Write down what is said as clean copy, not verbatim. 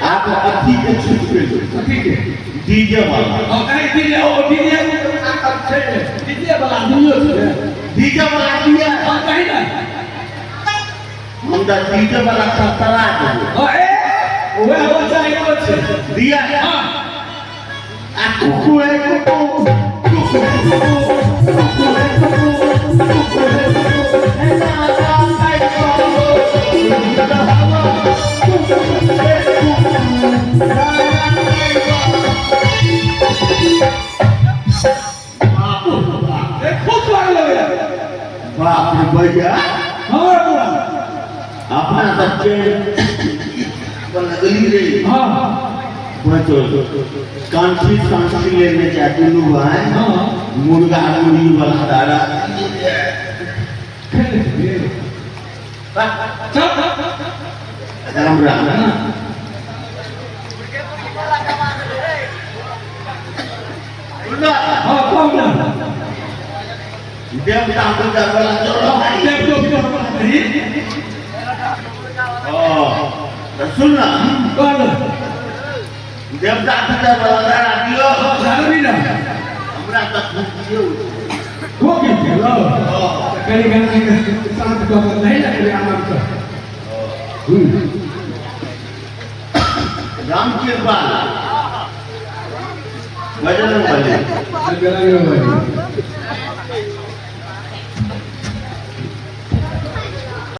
आप अति के छुपे ठीक है डीजे वाला डीजे वाला दिया कहीं ना हम दा डीजे वाला खतरा ओए बच्चा एक दिया हां आ कुकुए बाप रे भैया अपना बच्चे गली रे बच्चों कांची लेने जाते लोग हैं मुर्गा मुर्गी वाला दारा राम राम देवता पूजा वाला चलो सुनना कौन देवता पूजा वाला दारा दियो जानवी ना हमरा तक दियो वो के चलो करी गन शांत को नहीं लगे आराम से राम कृपा भजन वाले